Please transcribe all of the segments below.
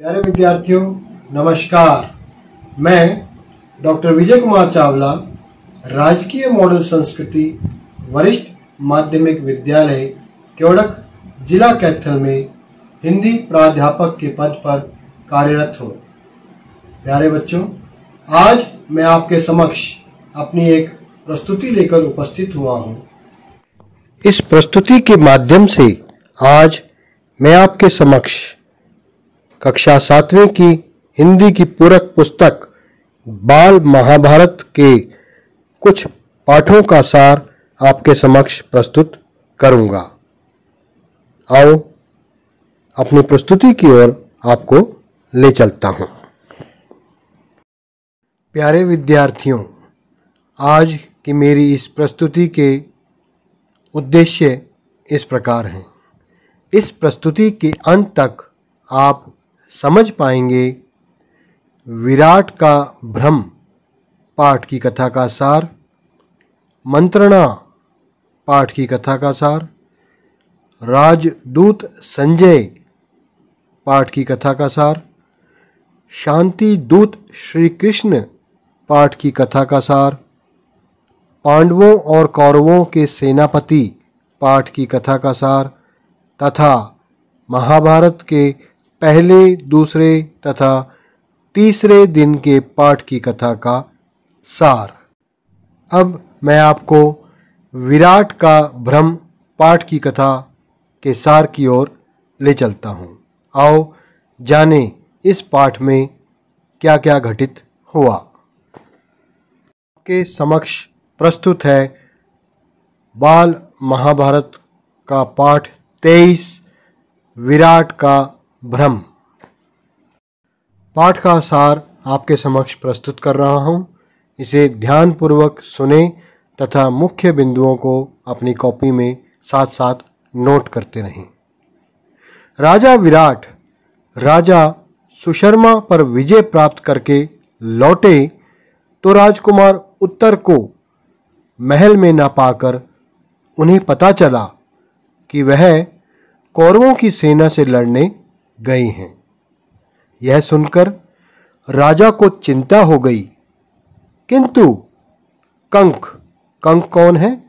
प्यारे विद्यार्थियों, नमस्कार। मैं डॉक्टर विजय कुमार चावला, राजकीय मॉडल संस्कृति वरिष्ठ माध्यमिक विद्यालय केवड़क, जिला कैथल में हिंदी प्राध्यापक के पद पर कार्यरत हूँ। प्यारे बच्चों, आज मैं आपके समक्ष अपनी एक प्रस्तुति लेकर उपस्थित हुआ हूँ। इस प्रस्तुति के माध्यम से आज मैं आपके समक्ष कक्षा 7वीं की हिंदी की पूरक पुस्तक बाल महाभारत के कुछ पाठों का सार आपके समक्ष प्रस्तुत करूंगा। आओ अपनी प्रस्तुति की ओर आपको ले चलता हूं। प्यारे विद्यार्थियों, आज की मेरी इस प्रस्तुति के उद्देश्य इस प्रकार हैं। इस प्रस्तुति के अंत तक आप समझ पाएंगे विराट का भ्रम पाठ की कथा का सार, मंत्रणा पाठ की कथा का सार, राजदूत संजय पाठ की कथा का सार, शांति दूत श्री कृष्ण पाठ की कथा का सार, पांडवों और कौरवों के सेनापति पाठ की कथा का सार तथा महाभारत के पहले, दूसरे तथा तीसरे दिन के पाठ की कथा का सार। अब मैं आपको विराट का भ्रम पाठ की कथा के सार की ओर ले चलता हूँ। आओ जाने इस पाठ में क्या क्या घटित हुआ। आपके समक्ष प्रस्तुत है बाल महाभारत का पाठ 23 विराट का भ्रम। पाठ का सार आपके समक्ष प्रस्तुत कर रहा हूँ। इसे ध्यानपूर्वक सुने तथा मुख्य बिंदुओं को अपनी कॉपी में साथ साथ नोट करते रहें। राजा विराट राजा सुशर्मा पर विजय प्राप्त करके लौटे तो राजकुमार उत्तर को महल में न पाकर उन्हें पता चला कि वह कौरवों की सेना से लड़ने गए हैं। यह सुनकर राजा को चिंता हो गई, किंतु कंक कौन है?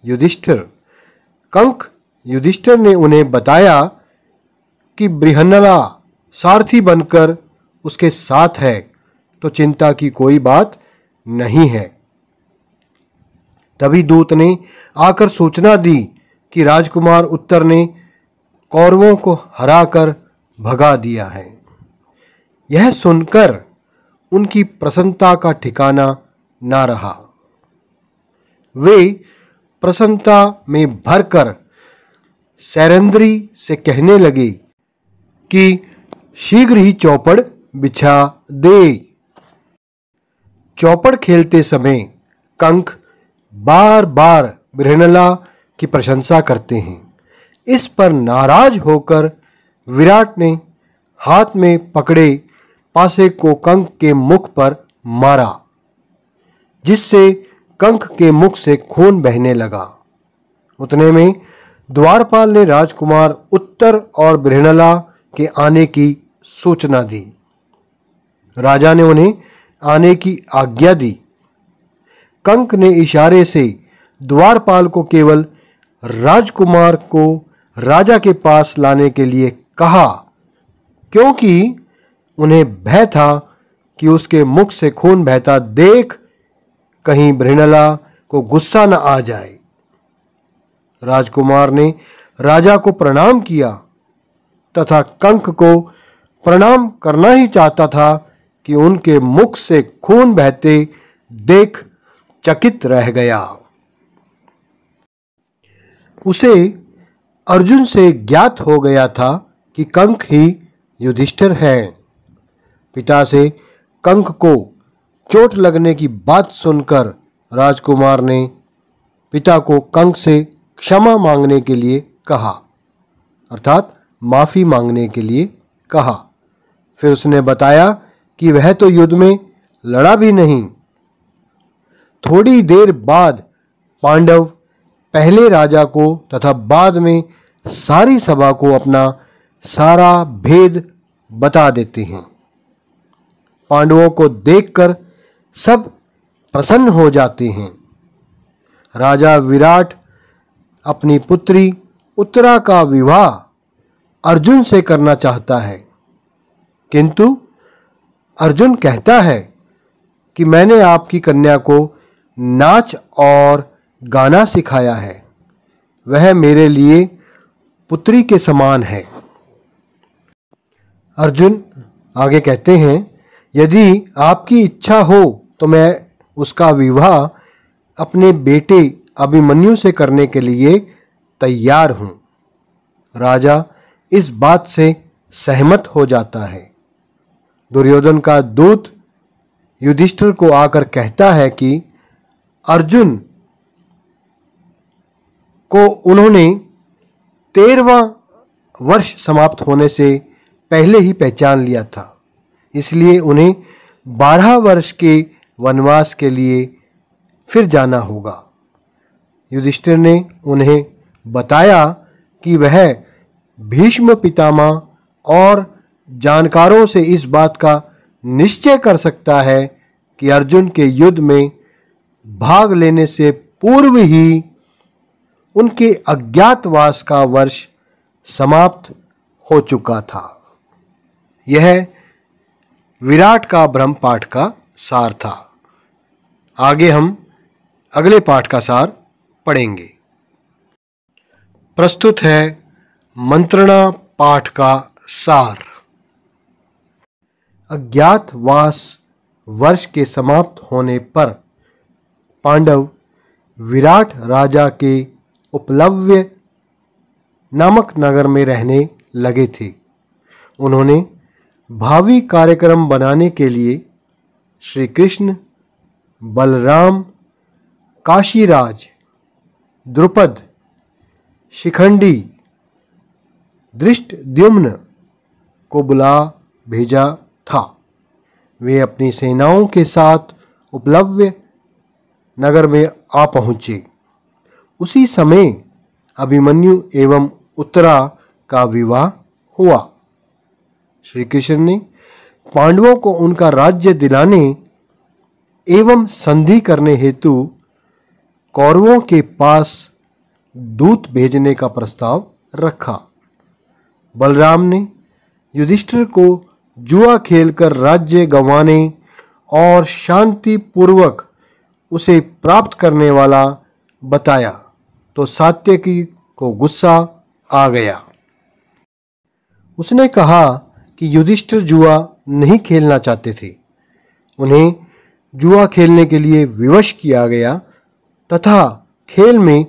युधिष्ठिर। कंक युधिष्ठिर ने उन्हें बताया कि बृहन्नला सारथी बनकर उसके साथ है तो चिंता की कोई बात नहीं है। तभी दूत ने आकर सूचना दी कि राजकुमार उत्तर ने कौरवों को हराकर भगा दिया है। यह सुनकर उनकी प्रसन्नता का ठिकाना ना रहा। वे प्रसन्नता में भरकर सैरंद्री से कहने लगे कि शीघ्र ही चौपड़ बिछा दे। चौपड़ खेलते समय कंक बार बार बृहन्नला की प्रशंसा करते हैं। इस पर नाराज होकर विराट ने हाथ में पकड़े पासे को कंक के मुख पर मारा, जिससे कंक के मुख से खून बहने लगा। उतने में द्वारपाल ने राजकुमार उत्तर और बृहन्नला के आने की सूचना दी। राजा ने उन्हें आने की आज्ञा दी। कंक ने इशारे से द्वारपाल को केवल राजकुमार को राजा के पास लाने के लिए कहा, क्योंकि उन्हें भय था कि उसके मुख से खून बहता देख कहीं बृहन्नला को गुस्सा न आ जाए। राजकुमार ने राजा को प्रणाम किया तथा कंक को प्रणाम करना ही चाहता था कि उनके मुख से खून बहते देख चकित रह गया। उसे अर्जुन से ज्ञात हो गया था कि कंक ही युधिष्ठिर है। पिता से कंक को चोट लगने की बात सुनकर राजकुमार ने पिता को कंक से क्षमा मांगने के लिए कहा, अर्थात माफ़ी मांगने के लिए कहा। फिर उसने बताया कि वह तो युद्ध में लड़ा भी नहीं। थोड़ी देर बाद पांडव पहले राजा को तथा बाद में सारी सभा को अपना सारा भेद बता देते हैं। पांडवों को देखकर सब प्रसन्न हो जाते हैं। राजा विराट अपनी पुत्री उत्तरा का विवाह अर्जुन से करना चाहता है, किंतु अर्जुन कहता है कि मैंने आपकी कन्या को नाच और गाना सिखाया है, वह मेरे लिए पुत्री के समान है। अर्जुन आगे कहते हैं, यदि आपकी इच्छा हो तो मैं उसका विवाह अपने बेटे अभिमन्यु से करने के लिए तैयार हूं। राजा इस बात से सहमत हो जाता है। दुर्योधन का दूत युधिष्ठिर को आकर कहता है कि अर्जुन को उन्होंने 13वां वर्ष समाप्त होने से पहले ही पहचान लिया था, इसलिए उन्हें 12 वर्ष के वनवास के लिए फिर जाना होगा। युधिष्ठिर ने उन्हें बताया कि वह भीष्म पितामह और जानकारों से इस बात का निश्चय कर सकता है कि अर्जुन के युद्ध में भाग लेने से पूर्व ही उनके अज्ञातवास का वर्ष समाप्त हो चुका था। यह विराट का ब्रह्म पाठ का सार था। आगे हम अगले पाठ का सार पढ़ेंगे। प्रस्तुत है मंत्रणा पाठ का सार। अज्ञातवास वर्ष के समाप्त होने पर पांडव विराट राजा के उपलव्य नामक नगर में रहने लगे थे। उन्होंने भावी कार्यक्रम बनाने के लिए श्री कृष्ण, बलराम, काशीराज, द्रुपद, शिखंडी, धृष्टद्युम्न को बुला भेजा था। वे अपनी सेनाओं के साथ उपलव्य नगर में आ पहुँचे। उसी समय अभिमन्यु एवं उत्तरा का विवाह हुआ। श्री कृष्ण ने पांडवों को उनका राज्य दिलाने एवं संधि करने हेतु कौरवों के पास दूत भेजने का प्रस्ताव रखा। बलराम ने युधिष्ठिर को जुआ खेलकर राज्य गंवाने और शांति पूर्वक उसे प्राप्त करने वाला बताया तो सात्यकी को गुस्सा आ गया। उसने कहा कि युधिष्ठिर जुआ नहीं खेलना चाहते थे। उन्हें जुआ खेलने के लिए विवश किया गया तथा खेल में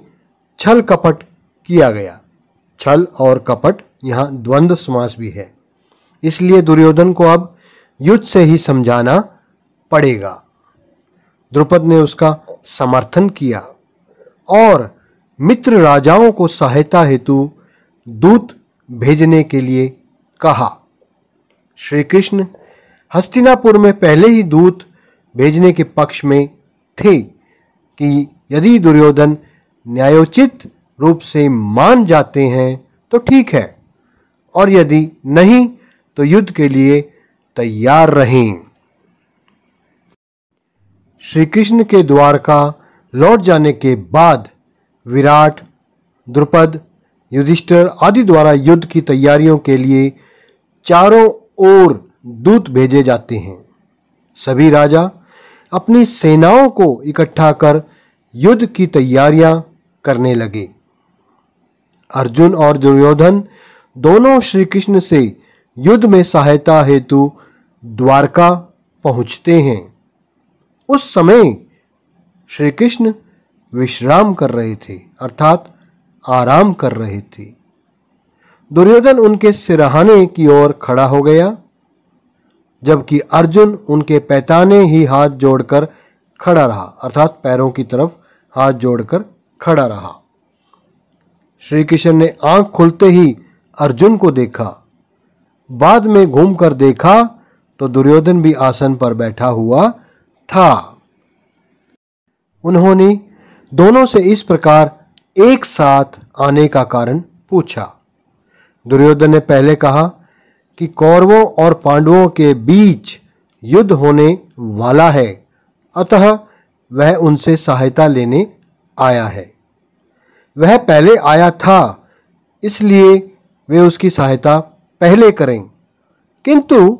छल कपट किया गया। छल और कपट यहाँ द्वंद्व समास भी है, इसलिए दुर्योधन को अब युद्ध से ही समझाना पड़ेगा। द्रुपद ने उसका समर्थन किया और मित्र राजाओं को सहायता हेतु दूत भेजने के लिए कहा। श्री कृष्ण हस्तिनापुर में पहले ही दूत भेजने के पक्ष में थे कि यदि दुर्योधन न्यायोचित रूप से मान जाते हैं तो ठीक है, और यदि नहीं तो युद्ध के लिए तैयार रहें। श्री कृष्ण के द्वारका लौट जाने के बाद विराट, द्रुपद, युधिष्ठिर आदि द्वारा युद्ध की तैयारियों के लिए चारों ओर दूत भेजे जाते हैं। सभी राजा अपनी सेनाओं को इकट्ठा कर युद्ध की तैयारियां करने लगे। अर्जुन और दुर्योधन दोनों श्री कृष्ण से युद्ध में सहायता हेतु द्वारका पहुंचते हैं। उस समय श्री कृष्ण विश्राम कर रहे थे, अर्थात आराम कर रहे थे। दुर्योधन उनके सिरहाने की ओर खड़ा हो गया, जबकि अर्जुन उनके पैताने ही हाथ जोड़कर खड़ा रहा, अर्थात पैरों की तरफ हाथ जोड़कर खड़ा रहा। श्री कृष्ण ने आंख खुलते ही अर्जुन को देखा। बाद में घूमकर देखा तो दुर्योधन भी आसन पर बैठा हुआ था। उन्होंने दोनों से इस प्रकार एक साथ आने का कारण पूछा। दुर्योधन ने पहले कहा कि कौरवों और पांडवों के बीच युद्ध होने वाला है, अतः वह उनसे सहायता लेने आया है। वह पहले आया था, इसलिए वे उसकी सहायता पहले करें। किंतु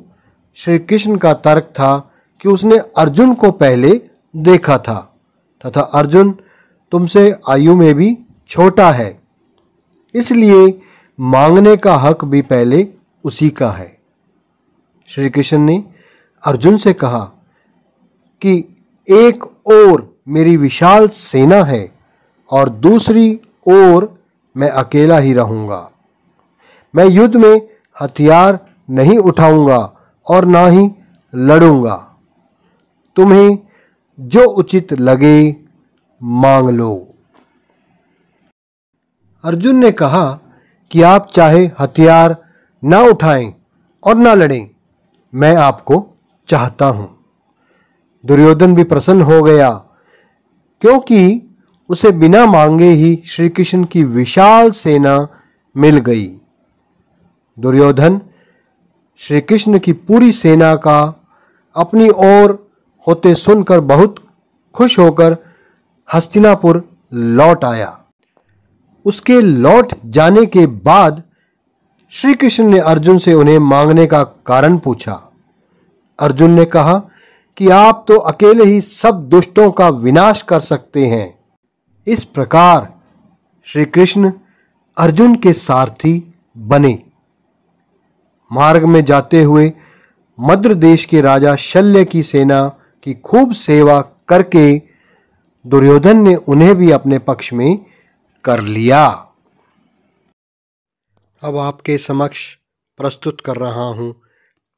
श्री कृष्ण का तर्क था कि उसने अर्जुन को पहले देखा था तथा अर्जुन तुमसे आयु में भी छोटा है, इसलिए मांगने का हक भी पहले उसी का है। श्री कृष्ण ने अर्जुन से कहा कि एक ओर मेरी विशाल सेना है और दूसरी ओर मैं अकेला ही रहूंगा। मैं युद्ध में हथियार नहीं उठाऊंगा और ना ही लड़ूंगा। तुम्हें जो उचित लगे मांग लो। अर्जुन ने कहा कि आप चाहे हथियार ना उठाएं और ना लड़ें, मैं आपको चाहता हूं। दुर्योधन भी प्रसन्न हो गया, क्योंकि उसे बिना मांगे ही श्री कृष्ण की विशाल सेना मिल गई। दुर्योधन श्री कृष्ण की पूरी सेना का अपनी ओर होते सुनकर बहुत खुश होकर हस्तिनापुर लौट आया। उसके लौट जाने के बाद श्री कृष्ण ने अर्जुन से उन्हें मांगने का कारण पूछा। अर्जुन ने कहा कि आप तो अकेले ही सब दुष्टों का विनाश कर सकते हैं। इस प्रकार श्री कृष्ण अर्जुन के सारथी बने। मार्ग में जाते हुए मद्र देश के राजा शल्य की सेना की खूब सेवा करके दुर्योधन ने उन्हें भी अपने पक्ष में कर लिया। अब आपके समक्ष प्रस्तुत कर रहा हूं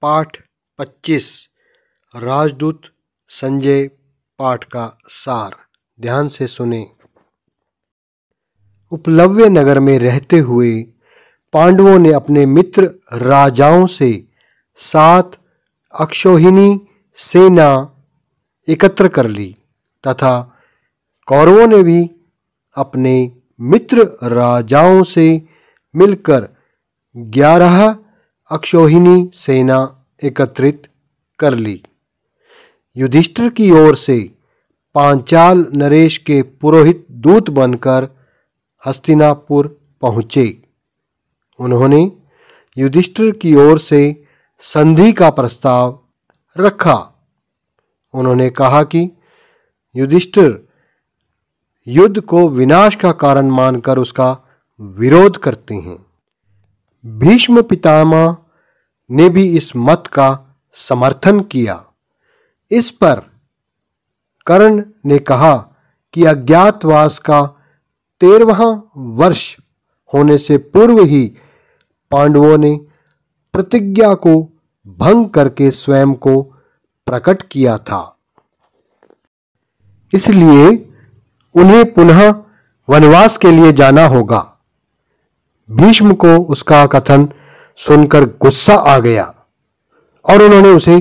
पाठ 25 राजदूत संजय पाठ का सार। ध्यान से सुने। उपलव्य नगर में रहते हुए पांडवों ने अपने मित्र राजाओं से 7 अक्षौहिणी सेना एकत्र कर ली तथा कौरवों ने भी अपने मित्र राजाओं से मिलकर 11 अक्षौहिणी सेना एकत्रित कर ली। युधिष्ठिर की ओर से पांचाल नरेश के पुरोहित दूत बनकर हस्तिनापुर पहुँचे। उन्होंने युधिष्ठिर की ओर से संधि का प्रस्ताव रखा। उन्होंने कहा कि युधिष्ठिर युद्ध को विनाश का कारण मानकर उसका विरोध करते हैं। भीष्म पितामह ने भी इस मत का समर्थन किया। इस पर कर्ण ने कहा कि अज्ञातवास का 13वां वर्ष होने से पूर्व ही पांडवों ने प्रतिज्ञा को भंग करके स्वयं को प्रकट किया था, इसलिए उन्हें पुनः वनवास के लिए जाना होगा। भीष्म को उसका कथन सुनकर गुस्सा आ गया और उन्होंने उसे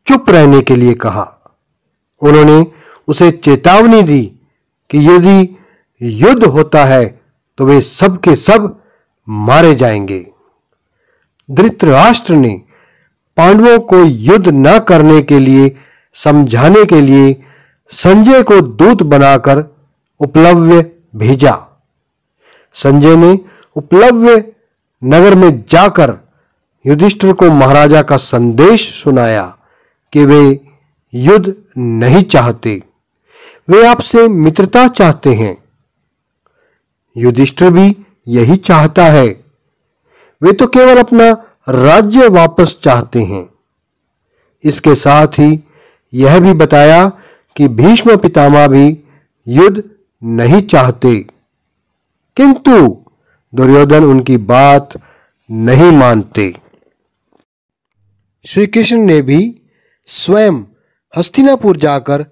चुप रहने के लिए कहा। उन्होंने उसे चेतावनी दी कि यदि युद्ध होता है तो वे सब के सब मारे जाएंगे। धृतराष्ट्र ने पांडवों को युद्ध न करने के लिए समझाने के लिए संजय को दूत बनाकर उपलव्य भेजा। संजय ने उपलव्य नगर में जाकर युधिष्ठिर को महाराजा का संदेश सुनाया कि वे युद्ध नहीं चाहते, वे आपसे मित्रता चाहते हैं। युधिष्ठिर भी यही चाहता है, वे तो केवल अपना राज्य वापस चाहते हैं। इसके साथ ही यह भी बताया कि भीष्म पितामह भी युद्ध नहीं चाहते, किंतु दुर्योधन उनकी बात नहीं मानते। श्री कृष्ण ने भी स्वयं हस्तिनापुर जाकर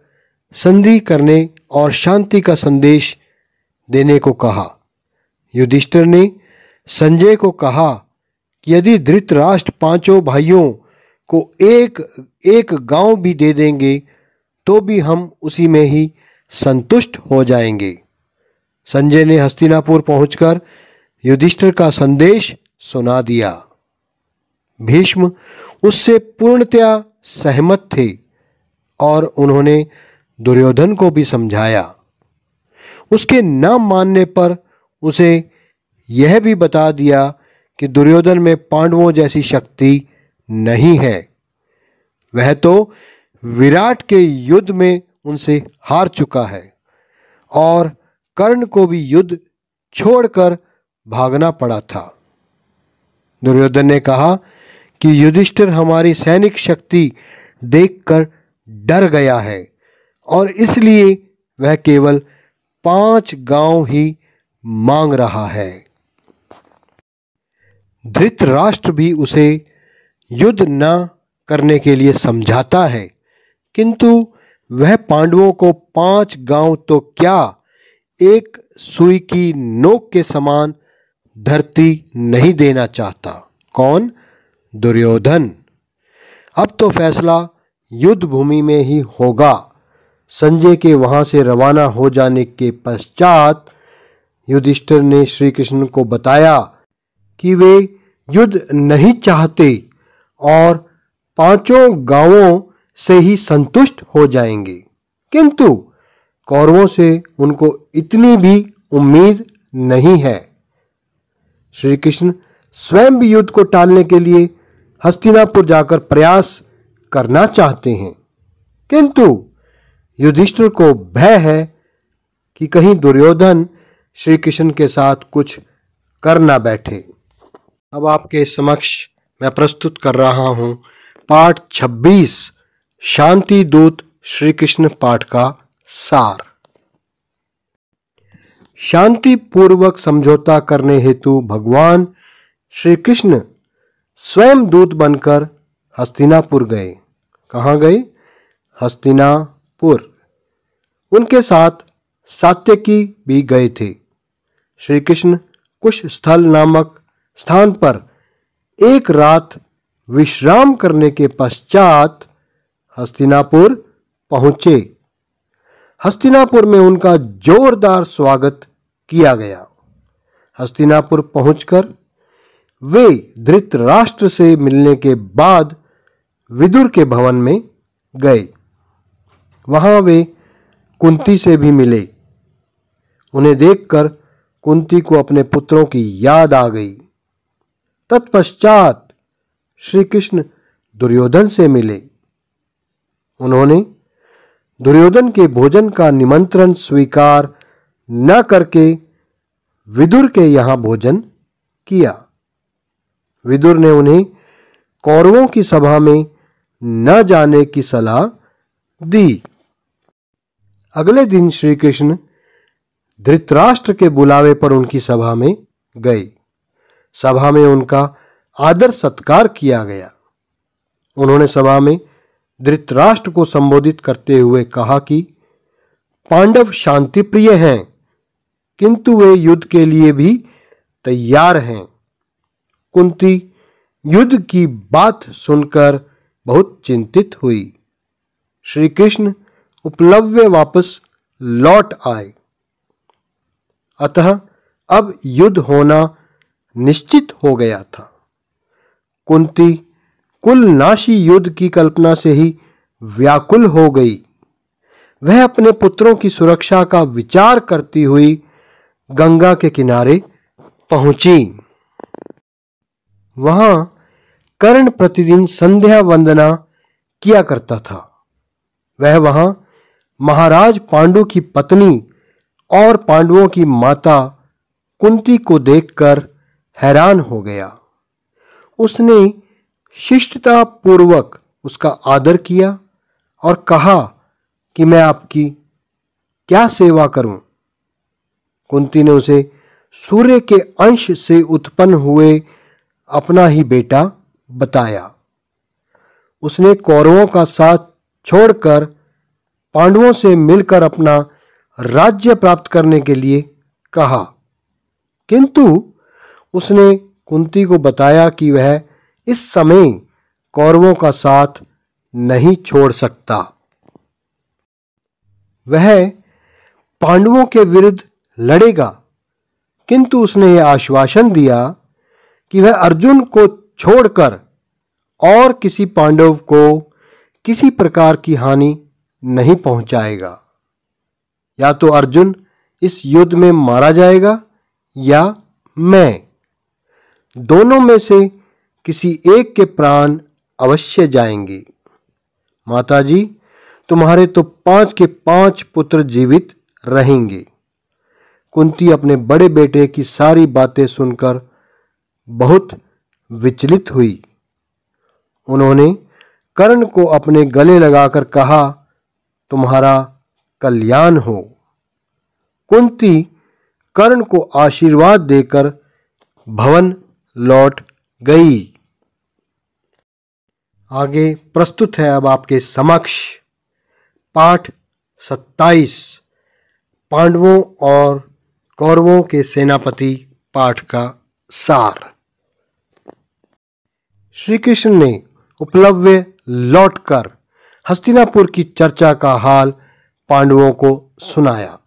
संधि करने और शांति का संदेश देने को कहा। युधिष्ठिर ने संजय को कहा कि यदि धृतराष्ट्र 5 भाइयों को एक एक गांव भी दे देंगे तो भी हम उसी में ही संतुष्ट हो जाएंगे। संजय ने हस्तिनापुर पहुंचकर युधिष्ठिर का संदेश सुना दिया। भीष्म उससे पूर्णतया सहमत थे और उन्होंने दुर्योधन को भी समझाया। उसके न मानने पर उसे यह भी बता दिया कि दुर्योधन में पांडवों जैसी शक्ति नहीं है। वह तो विराट के युद्ध में उनसे हार चुका है और कर्ण को भी युद्ध छोड़कर भागना पड़ा था। दुर्योधन ने कहा कि युधिष्ठिर हमारी सैनिक शक्ति देखकर डर गया है और इसलिए वह केवल 5 गांव ही मांग रहा है। धृतराष्ट्र भी उसे युद्ध न करने के लिए समझाता है, किंतु वह पांडवों को 5 गांव तो क्या, एक सुई की नोक के समान धरती नहीं देना चाहता। कौन? दुर्योधन। अब तो फैसला युद्ध भूमि में ही होगा। संजय के वहां से रवाना हो जाने के पश्चात युधिष्ठिर ने श्री कृष्ण को बताया कि वे युद्ध नहीं चाहते और 5 गांवों से ही संतुष्ट हो जाएंगे, किंतु कौरवों से उनको इतनी भी उम्मीद नहीं है। श्री कृष्ण स्वयं भी युद्ध को टालने के लिए हस्तिनापुर जाकर प्रयास करना चाहते हैं, किंतु युधिष्ठिर को भय है कि कहीं दुर्योधन श्री कृष्ण के साथ कुछ कर ना बैठे। अब आपके समक्ष मैं प्रस्तुत कर रहा हूं पाठ 26 शांति दूत श्री कृष्ण पाठ का सार। शांति पूर्वक समझौता करने हेतु भगवान श्री कृष्ण स्वयं दूत बनकर हस्तिनापुर गए। कहाँ गए? हस्तिनापुर। उनके साथ सात्यकी भी गए थे। श्री कृष्ण कुश स्थल नामक स्थान पर एक रात विश्राम करने के पश्चात हस्तिनापुर पहुंचे। हस्तिनापुर में उनका जोरदार स्वागत किया गया। हस्तिनापुर पहुंचकर वे धृतराष्ट्र से मिलने के बाद विदुर के भवन में गए। वहां वे कुंती से भी मिले। उन्हें देखकर कुंती को अपने पुत्रों की याद आ गई। तत्पश्चात श्री कृष्ण दुर्योधन से मिले। उन्होंने दुर्योधन के भोजन का निमंत्रण स्वीकार न करके विदुर के यहाँ भोजन किया। विदुर ने उन्हें कौरवों की सभा में न जाने की सलाह दी। अगले दिन श्री कृष्ण धृतराष्ट्र के बुलावे पर उनकी सभा में गए। सभा में उनका आदर सत्कार किया गया। उन्होंने सभा में धृतराष्ट्र को संबोधित करते हुए कहा कि पांडव शांति प्रिय हैं, किंतु वे युद्ध के लिए भी तैयार हैं। कुंती युद्ध की बात सुनकर बहुत चिंतित हुई। श्री कृष्ण उपलव्य वापस लौट आए। अतः अब युद्ध होना निश्चित हो गया था। कुंती कुलनाशी युद्ध की कल्पना से ही व्याकुल हो गई। वह अपने पुत्रों की सुरक्षा का विचार करती हुई गंगा के किनारे पहुंची। वहां कर्ण प्रतिदिन संध्या वंदना किया करता था। वह वहां महाराज पांडु की पत्नी और पांडवों की माता कुंती को देखकर हैरान हो गया। उसने शिष्टता पूर्वक उसका आदर किया और कहा कि मैं आपकी क्या सेवा करूं। कुंती ने उसे सूर्य के अंश से उत्पन्न हुए अपना ही बेटा बताया। उसने कौरवों का साथ छोड़कर पांडवों से मिलकर अपना राज्य प्राप्त करने के लिए कहा, किंतु उसने कुंती को बताया कि वह इस समय कौरवों का साथ नहीं छोड़ सकता। वह पांडवों के विरुद्ध लड़ेगा, किंतु उसने यह आश्वासन दिया कि वह अर्जुन को छोड़कर और किसी पांडव को किसी प्रकार की हानि नहीं पहुंचाएगा। या तो अर्जुन इस युद्ध में मारा जाएगा या मैं, दोनों में से किसी एक के प्राण अवश्य जाएंगे। माताजी, तुम्हारे तो 5 के 5 पुत्र जीवित रहेंगे। कुंती अपने बड़े बेटे की सारी बातें सुनकर बहुत विचलित हुई। उन्होंने कर्ण को अपने गले लगाकर कहा, तुम्हारा कल्याण हो। कुंती कर्ण को आशीर्वाद देकर भवन लौट गई। आगे प्रस्तुत है अब आपके समक्ष पाठ 27 पांडवों और कौरवों के सेनापति पाठ का सार। श्री कृष्ण ने उपलव्य लौटकर हस्तिनापुर की चर्चा का हाल पांडवों को सुनाया।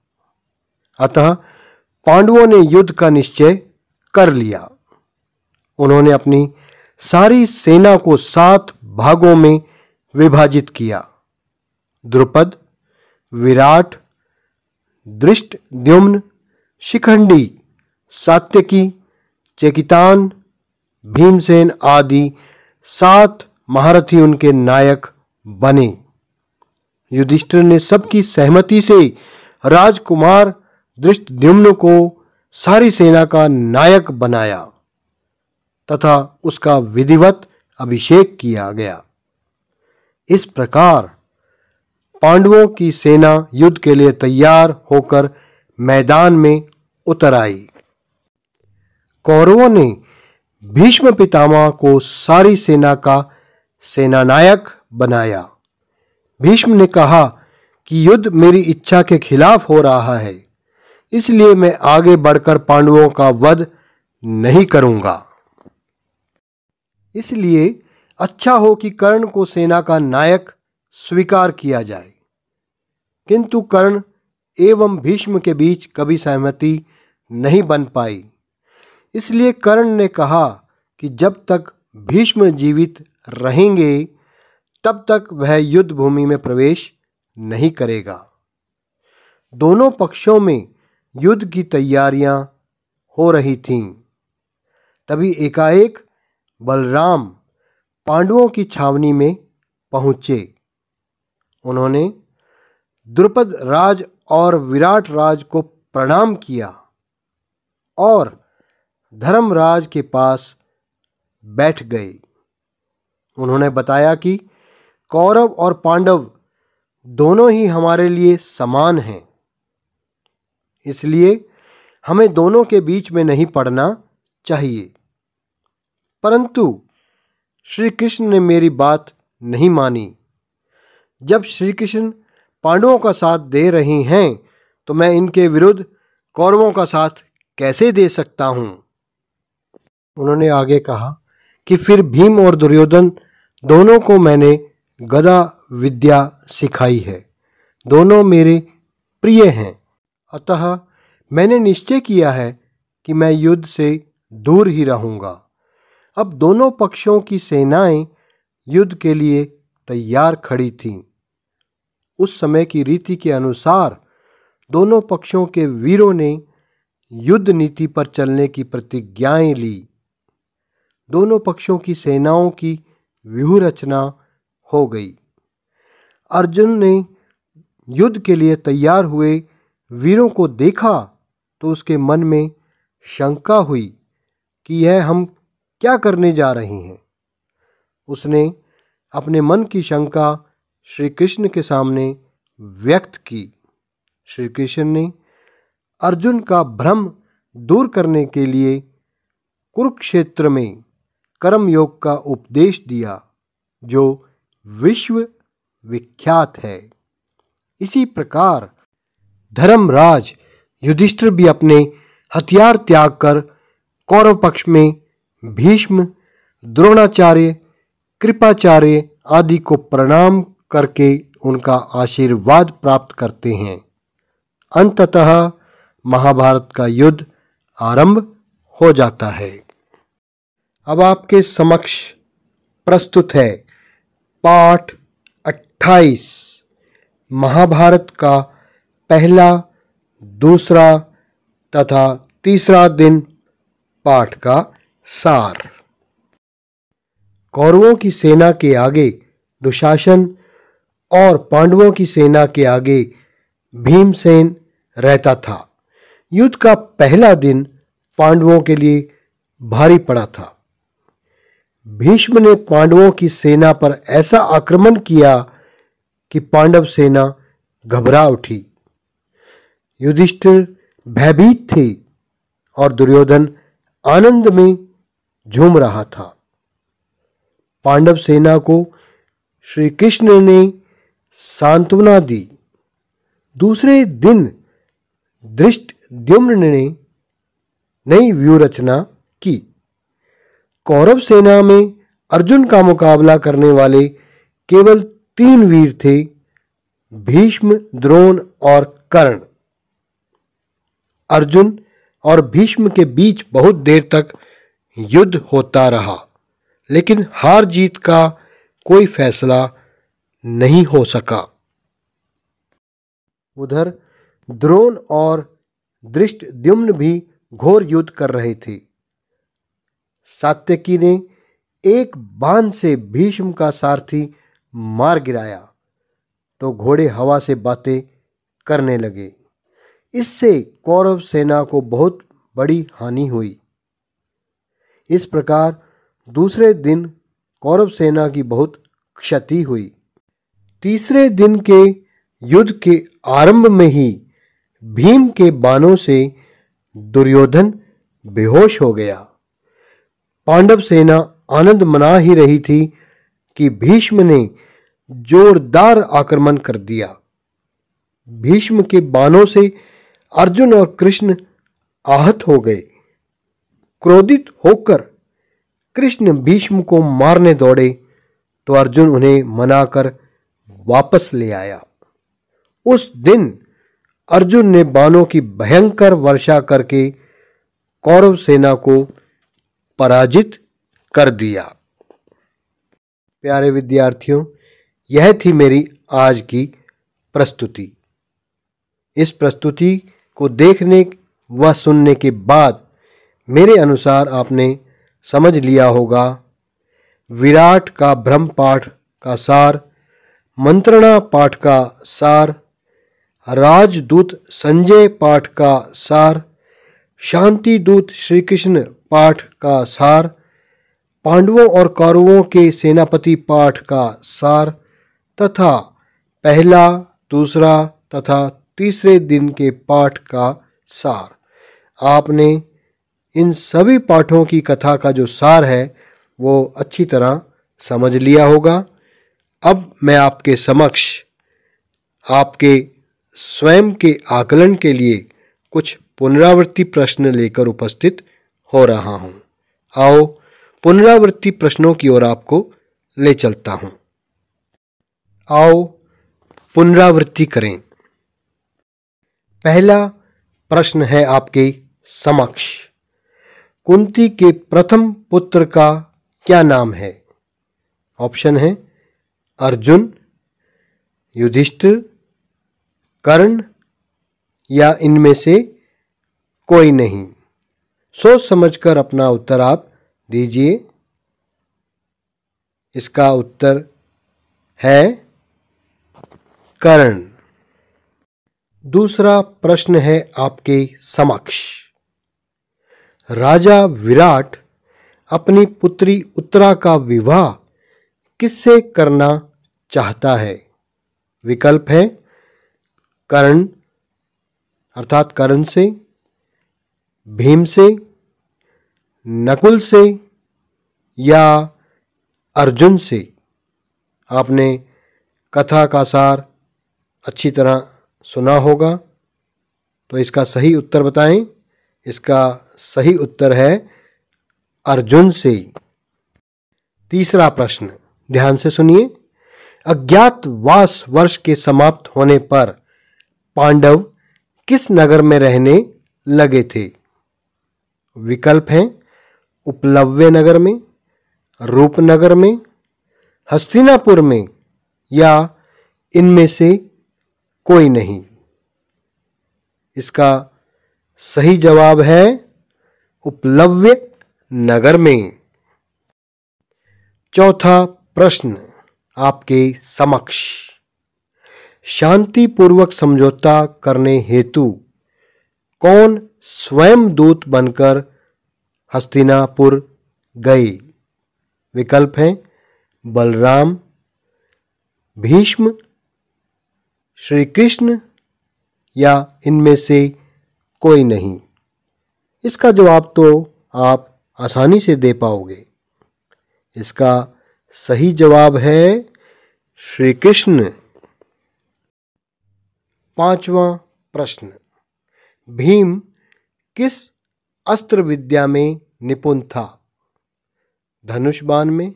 अतः पांडवों ने युद्ध का निश्चय कर लिया। उन्होंने अपनी सारी सेना को 7 भागों में विभाजित किया। द्रुपद, विराट, धृष्टद्युम्न, शिखंडी, सात्यकी, चेकितान, भीमसेन आदि 7 महारथी उनके नायक बने। युधिष्ठिर ने सबकी सहमति से राजकुमार धृष्टद्युम्न को सारी सेना का नायक बनाया तथा उसका विधिवत अभिषेक किया गया। इस प्रकार पांडवों की सेना युद्ध के लिए तैयार होकर मैदान में उतर आई। कौरवों ने भीष्म पितामह को सारी सेना का सेनानायक बनाया। भीष्म ने कहा कि युद्ध मेरी इच्छा के खिलाफ हो रहा है, इसलिए मैं आगे बढ़कर पांडवों का वध नहीं करूंगा। इसलिए अच्छा हो कि कर्ण को सेना का नायक स्वीकार किया जाए। किंतु कर्ण एवं भीष्म के बीच कभी सहमति नहीं बन पाई। इसलिए कर्ण ने कहा कि जब तक भीष्म जीवित रहेंगे तब तक वह युद्ध भूमि में प्रवेश नहीं करेगा। दोनों पक्षों में युद्ध की तैयारियां हो रही थीं। तभी एकाएक बलराम पांडवों की छावनी में पहुंचे। उन्होंने द्रुपद राज और विराट राज को प्रणाम किया और धर्मराज के पास बैठ गए। उन्होंने बताया कि कौरव और पांडव दोनों ही हमारे लिए समान हैं, इसलिए हमें दोनों के बीच में नहीं पड़ना चाहिए। परंतु श्री कृष्ण ने मेरी बात नहीं मानी। जब श्री कृष्ण पांडवों का साथ दे रहे हैं तो मैं इनके विरुद्ध कौरवों का साथ कैसे दे सकता हूं? उन्होंने आगे कहा कि फिर भीम और दुर्योधन दोनों को मैंने गदा विद्या सिखाई है। दोनों मेरे प्रिय हैं। अतः मैंने निश्चय किया है कि मैं युद्ध से दूर ही रहूंगा। अब दोनों पक्षों की सेनाएं युद्ध के लिए तैयार खड़ी थीं। उस समय की रीति के अनुसार दोनों पक्षों के वीरों ने युद्ध नीति पर चलने की प्रतिज्ञाएं ली। दोनों पक्षों की सेनाओं की व्यूह रचना हो गई। अर्जुन ने युद्ध के लिए तैयार हुए वीरों को देखा तो उसके मन में शंका हुई कि यह हम क्या करने जा रहे हैं। उसने अपने मन की शंका श्री कृष्ण के सामने व्यक्त की। श्री कृष्ण ने अर्जुन का भ्रम दूर करने के लिए कुरुक्षेत्र में कर्म योग का उपदेश दिया, जो विश्व विख्यात है। इसी प्रकार धर्मराज युधिष्ठिर भी अपने हथियार त्याग कर कौरव पक्ष में भीष्म, द्रोणाचार्य, कृपाचार्य आदि को प्रणाम करके उनका आशीर्वाद प्राप्त करते हैं। अंततः महाभारत का युद्ध आरंभ हो जाता है। अब आपके समक्ष प्रस्तुत है पाठ 28 महाभारत का पहला, दूसरा तथा तीसरा दिन पाठ का सार। कौरवों की सेना के आगे दुशासन और पांडवों की सेना के आगे भीमसेन रहता था। युद्ध का पहला दिन पांडवों के लिए भारी पड़ा था। भीष्म ने पांडवों की सेना पर ऐसा आक्रमण किया कि पांडव सेना घबरा उठी। युधिष्ठिर भयभीत थे और दुर्योधन आनंद में झूम रहा था। पांडव सेना को श्री कृष्ण ने सांत्वना दी। दूसरे दिन धृष्टद्युम्न ने नई व्यूह रचना की। कौरव सेना में अर्जुन का मुकाबला करने वाले केवल 3 वीर थे, भीष्म, द्रोण और कर्ण। अर्जुन और भीष्म के बीच बहुत देर तक युद्ध होता रहा, लेकिन हार जीत का कोई फैसला नहीं हो सका। उधर द्रोण और धृष्टद्युम्न भी घोर युद्ध कर रहे थे। सात्यकी ने एक बाण से भीष्म का सारथी मार गिराया तो घोड़े हवा से बातें करने लगे। इससे कौरव सेना को बहुत बड़ी हानि हुई। इस प्रकार दूसरे दिन कौरव सेना की बहुत क्षति हुई। तीसरे दिन के युद्ध के आरंभ में ही भीम के बाणों से दुर्योधन बेहोश हो गया। पांडव सेना आनंद मना ही रही थी कि भीष्म ने जोरदार आक्रमण कर दिया। भीष्म के बाणों से अर्जुन और कृष्ण आहत हो गए। क्रोधित होकर कृष्ण भीष्म को मारने दौड़े तो अर्जुन उन्हें मनाकर वापस ले आया। उस दिन अर्जुन ने बाणों की भयंकर वर्षा करके कौरव सेना को पराजित कर दिया। प्यारे विद्यार्थियों, यह थी मेरी आज की प्रस्तुति। इस प्रस्तुति को देखने व सुनने के बाद मेरे अनुसार आपने समझ लिया होगा विराट का ब्रह्म पाठ का सार, मंत्रणा पाठ का सार, राजदूत संजय पाठ का सार, शांति दूत श्री कृष्ण पाठ का सार, पांडवों और कौरवों के सेनापति पाठ का सार तथा पहला, दूसरा तथा तीसरे दिन के पाठ का सार। आपने इन सभी पाठों की कथा का जो सार है वो अच्छी तरह समझ लिया होगा। अब मैं आपके समक्ष आपके स्वयं के आकलन के लिए कुछ पुनरावृत्ति प्रश्न लेकर उपस्थित हो रहा हूं। आओ पुनरावृत्ति प्रश्नों की ओर आपको ले चलता हूं। आओ पुनरावृत्ति करें। पहला प्रश्न है आपके समक्ष, कुंती के प्रथम पुत्र का क्या नाम है? ऑप्शन है अर्जुन, युधिष्ठिर, कर्ण या इनमें से कोई नहीं। सोच समझकर अपना उत्तर आप दीजिए। इसका उत्तर है कर्ण। दूसरा प्रश्न है आपके समक्ष, राजा विराट अपनी पुत्री उत्तरा का विवाह किससे करना चाहता है? विकल्प है कर्ण अर्थात कर्ण से, भीम से, नकुल से या अर्जुन से। आपने कथा का सार अच्छी तरह सुना होगा, तो इसका सही उत्तर बताएं। इसका सही उत्तर है अर्जुन से। तीसरा प्रश्न ध्यान से सुनिए। अज्ञातवास वर्ष के समाप्त होने पर पांडव किस नगर में रहने लगे थे? विकल्प हैं उपलव्य नगर में, रूपनगर में, हस्तिनापुर में या इनमें से कोई नहीं? इसका सही जवाब है उपलव्य नगर में। चौथा प्रश्न आपके समक्ष। शांतिपूर्वक समझौता करने हेतु कौन स्वयं दूत बनकर हस्तिनापुर गए? विकल्प हैं बलराम, भीष्म, श्री कृष्ण या इनमें से कोई नहीं। इसका जवाब तो आप आसानी से दे पाओगे। इसका सही जवाब है श्री कृष्ण। पांचवा प्रश्न। भीम किस अस्त्र विद्या में निपुण था? धनुष बाण में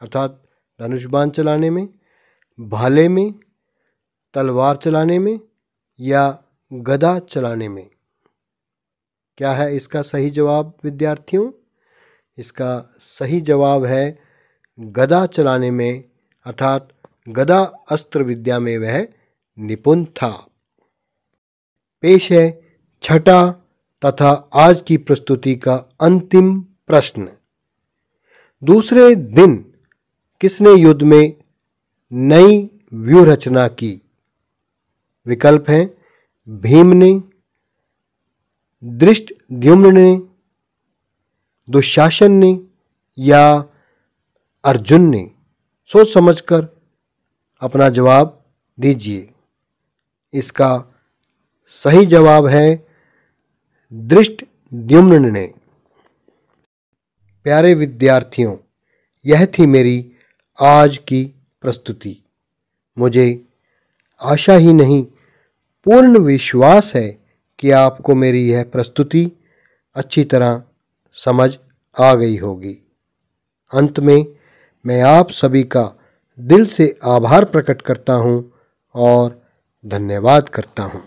अर्थात धनुष बाण चलाने में, भाले में, तलवार चलाने में या गदा चलाने में? क्या है इसका सही जवाब विद्यार्थियों? इसका सही जवाब है गदा चलाने में अर्थात गदा अस्त्र विद्या में वह निपुण था। पेश है छठा तथा आज की प्रस्तुति का अंतिम प्रश्न। दूसरे दिन किसने युद्ध में नई व्यूह रचना की? विकल्प हैं भीम ने, धृष्टद्युम्न ने, दुशासन ने या अर्जुन ने? सोच समझकर अपना जवाब दीजिए। इसका सही जवाब है धृष्टद्युम्न ने। प्यारे विद्यार्थियों, यह थी मेरी आज की प्रस्तुति। मुझे आशा ही नहीं पूर्ण विश्वास है कि आपको मेरी यह प्रस्तुति अच्छी तरह समझ आ गई होगी। अंत में मैं आप सभी का दिल से आभार प्रकट करता हूँ और धन्यवाद करता हूँ।